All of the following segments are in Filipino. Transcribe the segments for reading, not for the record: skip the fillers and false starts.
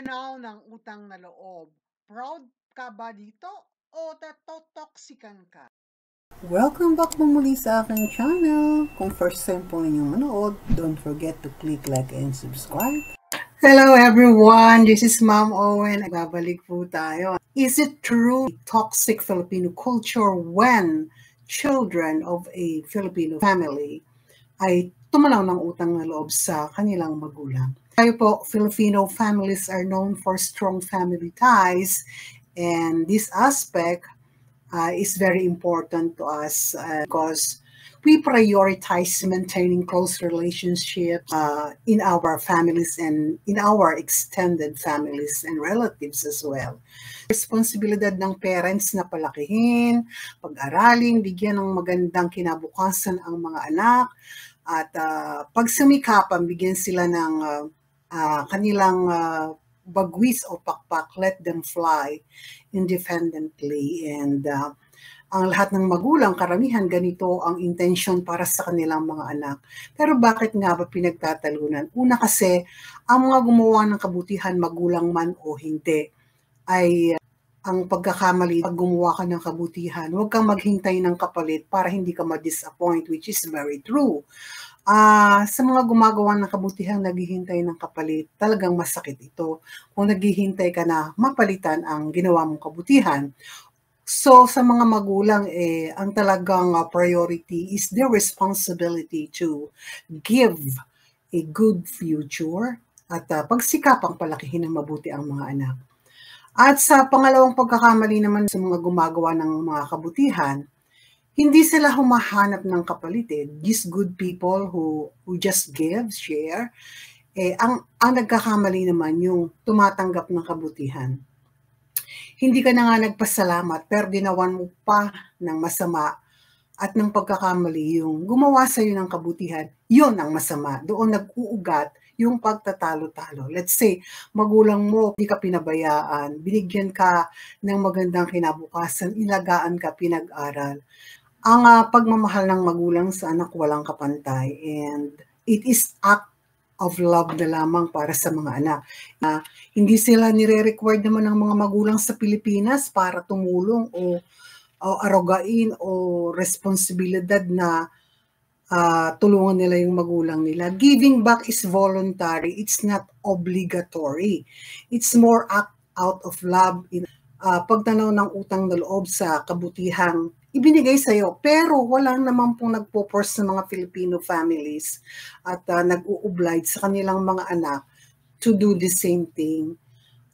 Pananaw ng utang na loob. Proud ka ba dito o toxican ka? Welcome back po muli sa aking channel. Kung first time po ninyong manood, don't forget to click like and subscribe. Hello everyone, this is Ma'am Owen. Babalik po tayo. Is it true toxic Filipino culture when children of a Filipino family ay tumalaw ng utang na loob sa kanilang magulang? Tayo po, Filipino families are known for strong family ties, and this aspect is very important to us because we prioritize maintaining close relationships in our families and in our extended families and relatives as well. Responsibilidad ng parents na palakihin, pag-aralin, bigyan ng magandang kinabukasan ang mga anak, at pagsumikapan, bigyan sila ng kanilang bagwis o pakpak, let them fly independently. And ang lahat ng magulang, karamihan, ganito ang intention para sa kanilang mga anak. Pero bakit nga ba pinagtatalunan? Una kasi, ang mga gumawa ng kabutihan, magulang man o hindi, ay ang pagkakamali, pag gumawa ka ng kabutihan, huwag kang maghintay ng kapalit para hindi ka ma-disappoint, which is very true. Sa mga gumagawa ng kabutihan, naghihintay ng kapalit, talagang masakit ito. Kung naghihintay ka na mapalitan ang ginawa mong kabutihan. So, sa mga magulang, ang talagang priority is their responsibility to give a good future at pagsikapang palakihin ng mabuti ang mga anak. At sa pangalawang pagkakamali naman sa mga gumagawa ng mga kabutihan, hindi sila humahanap ng kapalit. These good people who just give, share, ang nagkakamali naman yung tumatanggap ng kabutihan. Hindi ka na nga nagpasalamat pero ginawan mo pa ng masama at ng pagkakamali yung gumawa sa'yo ng kabutihan, yun ang masama. Doon nag-uugat yung pagtatalo-talo. Let's say, magulang mo, hindi ka pinabayaan, binigyan ka ng magandang kinabukasan, ilagaan ka, pinag-aral. Ang pagmamahal ng magulang sa anak walang kapantay, and it is act of love na lamang para sa mga anak. Hindi sila nire-required naman ng mga magulang sa Pilipinas para tumulong o arogain o responsibilidad na tulungan nila yung magulang nila. Giving back is voluntary. It's not obligatory. It's more act out of love. Pagtanaw ng utang na loob sa kabutihang ibinigay sa'yo. Pero wala naman pong nagpo-force sa mga Filipino families at nag-u-oblige sa kanilang mga anak to do the same thing.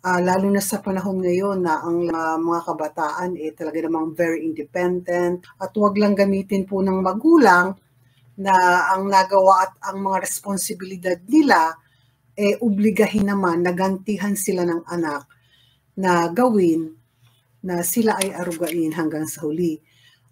Lalo na sa panahon ngayon na ang mga kabataan talaga namang very independent, at huwag lang gamitin po ng magulang na ang nagawa at ang mga responsibilidad nila obligahin naman, nagantihan sila ng anak na gawin na sila ay arugain hanggang sa huli.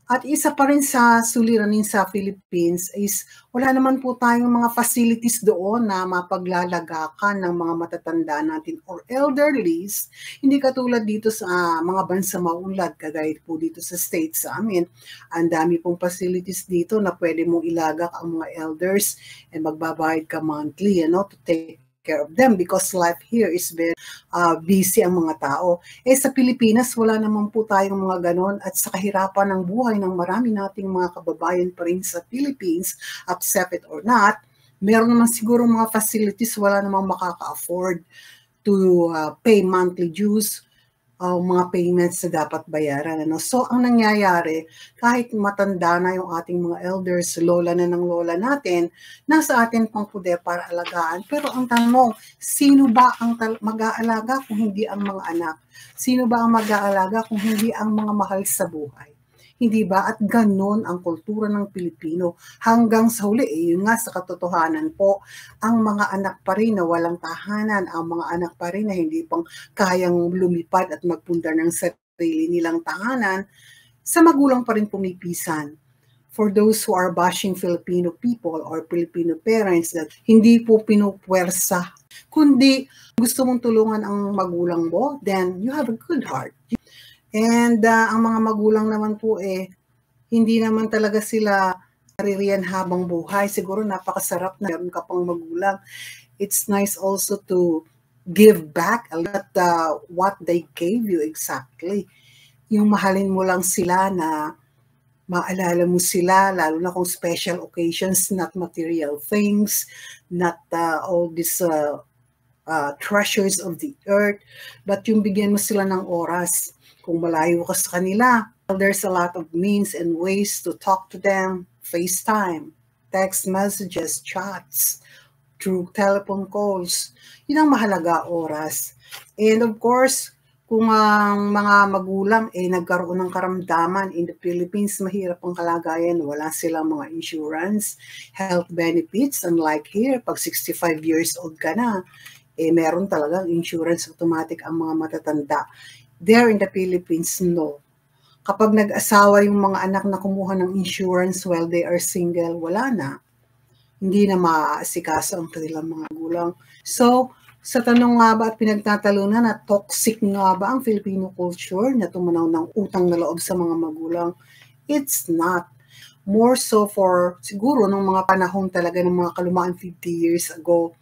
At isa pa rin sa suliranin sa Philippines is wala naman po tayong mga facilities doon na mapaglalagakan ng mga matatanda natin or elderlies. Hindi katulad dito sa mga bansa maunlad, kagaya po dito sa States sa amin. Ang dami pong facilities dito na pwede mong ilagak ang mga elders and magbabayad ka monthly, to take care of them because life here is very busy ang mga tao. Sa Pilipinas, wala naman po tayong mga ganon, at sa kahirapan ng buhay ng marami nating mga kababayan pa rin sa Philippines, accept it or not, meron naman siguro mga facilities, wala namang makaka-afford to pay monthly dues, mga payments na dapat bayaran. So, ang nangyayari, kahit matanda na yung ating mga elders, lola na ng lola natin, nasa atin pang poder para alagaan. Pero ang tanong, sino ba ang mag-aalaga kung hindi ang mga anak? Sino ba ang mag-aalaga kung hindi ang mga mahal sa buhay? Hindi ba? At ganon ang kultura ng Pilipino. Hanggang sa huli, yun nga sa katotohanan po, ang mga anak pa rin na walang tahanan, ang mga anak pa rin na hindi pang kayang lumipad at magpundar ng sarili nilang tahanan, sa magulang pa rin pumipisan. For those who are bashing Filipino people or Filipino parents that hindi po pinupwersa, kundi gusto mong tulungan ang magulang mo, then you have a good heart. And ang mga magulang naman po hindi naman talaga sila naririyan habang buhay. Siguro napakasarap na meron ka pang magulang. It's nice also to give back a lot what they gave you exactly. Yung mahalin mo lang sila na maalala mo sila, lalo na kung special occasions, not material things, not all these treasures of the earth, but yung bigyan mo sila ng oras. Kung malayo ka sa kanila, there's a lot of means and ways to talk to them. FaceTime, text messages, chats, through telephone calls. Yun ang mahalaga, oras. And of course, kung ang mga magulang nagkaroon ng karamdaman in the Philippines, mahirap ang kalagayan, wala silang mga insurance, health benefits, unlike here, pag 65 years old ka na, meron talagang insurance automatic ang mga matatanda. There in the Philippines, no. Kapag nag-asawa yung mga anak na kumuha ng insurance while they are single, wala na. Hindi na maaasikaso ang kanilang mga magulang. So, sa tanong nga ba at pinagtatalunan na toxic nga ba ang Filipino culture na tumanaw ng utang na loob sa mga magulang? It's not. More so for siguro nung mga panahon talaga ng mga kalumaan 50 years ago,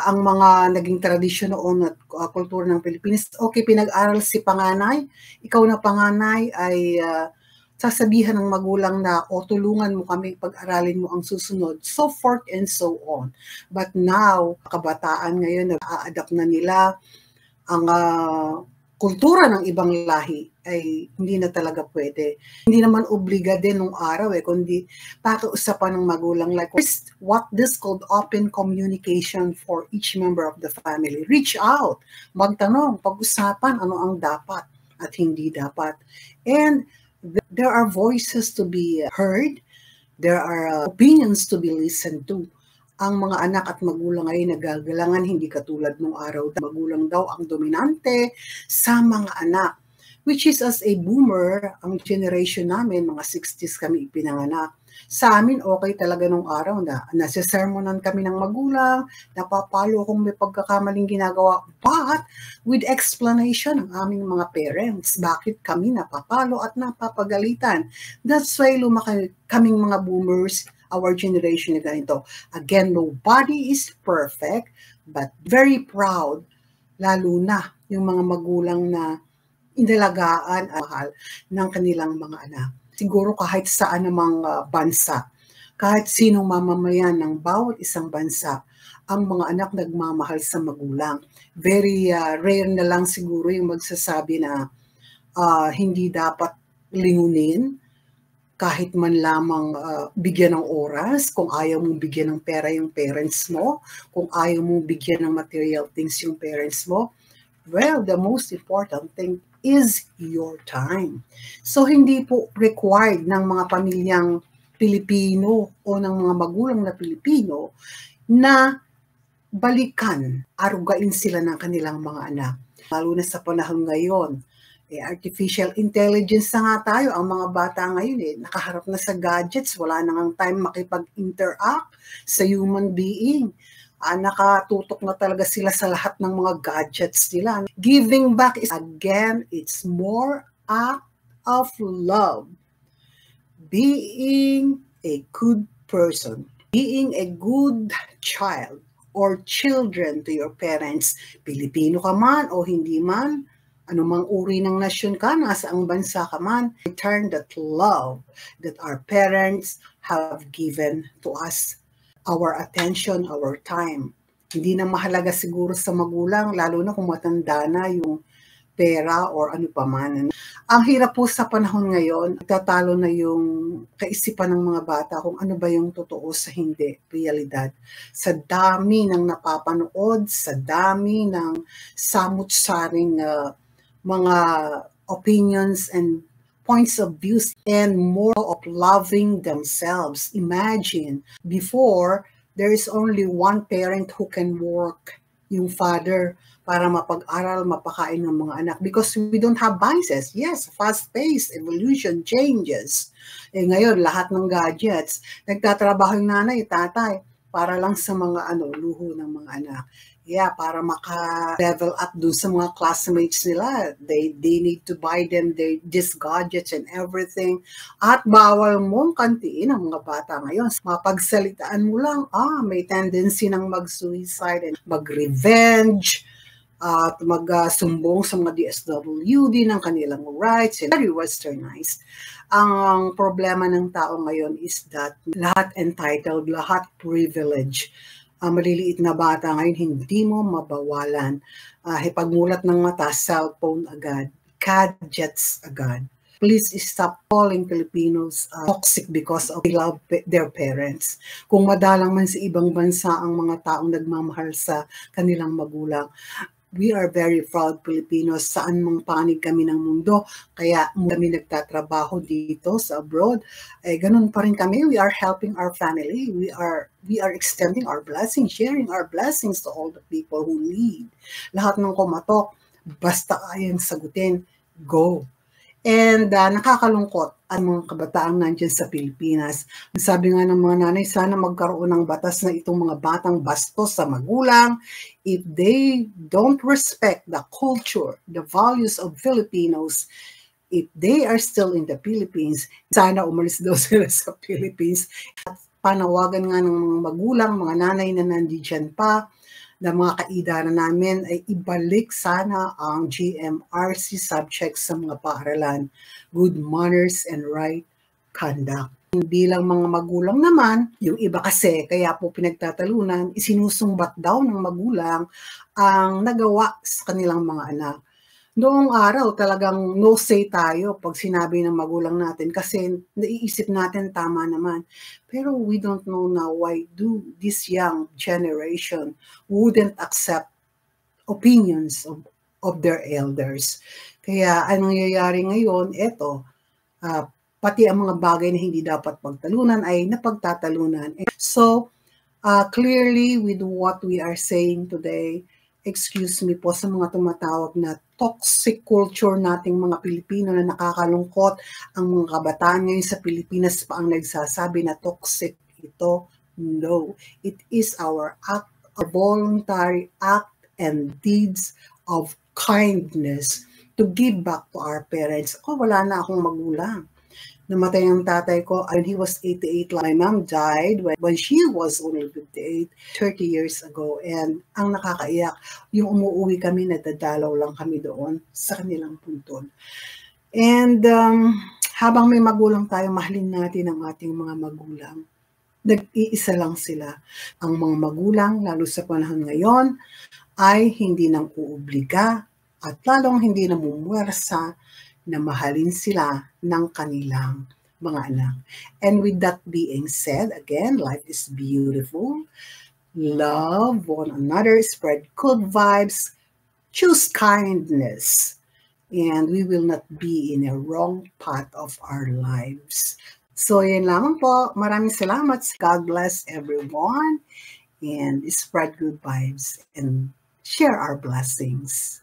ang mga naging tradisyon noon at kultura ng Pilipinas, okay, pinag-aral si panganay, ikaw na panganay ay sasabihan ng magulang na tulungan mo kami, pag-aralin mo ang susunod, so forth and so on. But now, kabataan ngayon, nag-a-adapt na nila ang kultura ng ibang lahi ay hindi na talaga pwede. Hindi naman obliga din nung araw kundi pakiusapan ng magulang like what this called open communication for each member of the family. Reach out, magtanong, pag-usapan ano ang dapat at hindi dapat. And there are voices to be heard. There are opinions to be listened to. Ang mga anak at magulang ay nagagalangan, hindi katulad nung araw. Magulang daw ang dominante sa mga anak. Which is as a boomer, ang generation namin, mga 60s kami ipinanganak. Sa amin, okay talaga nung araw na nasisermonan kami ng magulang, napapalo kung may pagkakamaling ginagawa. But with explanation ng aming mga parents, bakit kami napapalo at napapagalitan. That's why lumaki kaming mga boomers, our generation na ganito. Again, nobody is perfect, but very proud, lalo na yung mga magulang na inalagaan at mahal ng kanilang mga anak. Siguro kahit saan namang bansa, kahit sinong mamamayan ng bawat isang bansa, ang mga anak nagmamahal sa magulang. Very rare na lang siguro yung magsasabi na hindi dapat lingunin, kahit man lamang bigyan ng oras, kung ayaw mong bigyan ng pera yung parents mo, kung ayaw mong bigyan ng material things yung parents mo, well, the most important thing is your time. So, hindi po required ng mga pamilyang Pilipino o ng mga magulang na Pilipino na balikan, arugain sila ng kanilang mga anak. Lalo na sa panahon ngayon, artificial intelligence na nga tayo. Ang mga bata ngayon nakaharap na sa gadgets, wala nang time makipag-interact sa human being. Nakatutok na talaga sila sa lahat ng mga gadgets nila. Giving back is, again, it's more act of love. Being a good person, being a good child or children to your parents, Pilipino ka man o hindi man, anumang uri ng nasyon ka, nasa ang bansa ka man, return that love that our parents have given to us. Our attention, our time. Hindi na mahalaga siguro sa magulang, lalo na kung matanda na yung pera or ano pa man. Ang hirap po sa panahon ngayon, tatalo na yung kaisipan ng mga bata kung ano ba yung totoo sa hindi, realidad. Sa dami ng napapanood, sa dami ng samut-saring mga opinions and points of views and more of loving themselves. Imagine, before, there is only one parent who can work, yung father, para mapag-aral, mapakain ng mga anak. Because we don't have vices. Yes, fast-paced, evolution, changes. Ngayon, lahat ng gadgets, nagtatrabaho yung nanay, tatay, para lang sa mga luho ng mga anak. Yeah, para maka-level up dun sa mga classmates nila. They need to buy them these gadgets and everything. At bawal mong kantiin ang mga bata ngayon. Mapagsalitaan mo lang, may tendency ng mag-suicide and mag-revenge at mag-sumbong sa mga DSWD ng kanilang rights and very westernized. Ang problema ng tao ngayon is that lahat entitled, lahat privilege. Maliliit na bata ngayon, hindi mo mabawalan. Pagmulat ng mata, cellphone agad, gadgets agad. Please stop calling Filipinos toxic because of they love their parents. Kung madalang man sa ibang bansa ang mga taong nagmamahal sa kanilang magulang, we are very proud Filipinos. Saan mang panig kami ng mundo, kaya kami nagtatrabaho dito sa abroad, ganun pa rin kami. We are helping our family. We are extending our blessings, sharing our blessings to all the people who need. Lahat ng kumatok, basta kayang sagutin, go. And nakakalungkot ang mga kabataang nandiyan sa Pilipinas. Sabi nga ng mga nanay, sana magkaroon ng batas na itong mga batang bastos sa magulang. If they don't respect the culture, the values of Filipinos, if they are still in the Philippines, sana umalis daw sila sa Philippines. At panawagan nga ng mga magulang, mga nanay na nandiyan pa, na mga kaidaran namin ay ibalik sana ang GMRC subjects sa mga paaralan, good manners and right conduct. Bilang mga magulang naman, yung iba kasi, kaya po pinagtatalunan, isinusumbat daw ng magulang ang nagawa sa kanilang mga anak. Noong araw talagang no say tayo pag sinabi ng magulang natin kasi naiisip natin tama naman. Pero we don't know now why do this young generation wouldn't accept opinions of their elders. Kaya anong nangyayari ngayon, pati ang mga bagay na hindi dapat pagtalunan ay napagtatalunan. So, clearly with what we are saying today, excuse me po sa mga tumatawag na toxic culture nating mga Pilipino na nakakalungkot. Ang mga kabataan ngayon sa Pilipinas pa ang nagsasabi na toxic ito. No, it is our act, a voluntary act and deeds of kindness to give back to our parents. Wala na akong magulang. Namatay ang tatay ko and he was 88. My mom died when she was only 58, 30 years ago. And ang nakakaiyak, yung umuwi kami, nadadalaw lang kami doon sa kanilang puntod. And habang may magulang tayo, mahalin natin ang ating mga magulang. Nag-iisa lang sila. Ang mga magulang, lalo sa panahon ngayon, ay hindi nang uubliga at lalong hindi namumuwersa na mahalin sila ng kanilang mga anak. And with that being said, again, life is beautiful. Love one another, spread good vibes, choose kindness, and we will not be in a wrong path of our lives. So, yan lamang po. Maraming salamat. God bless everyone and spread good vibes and share our blessings.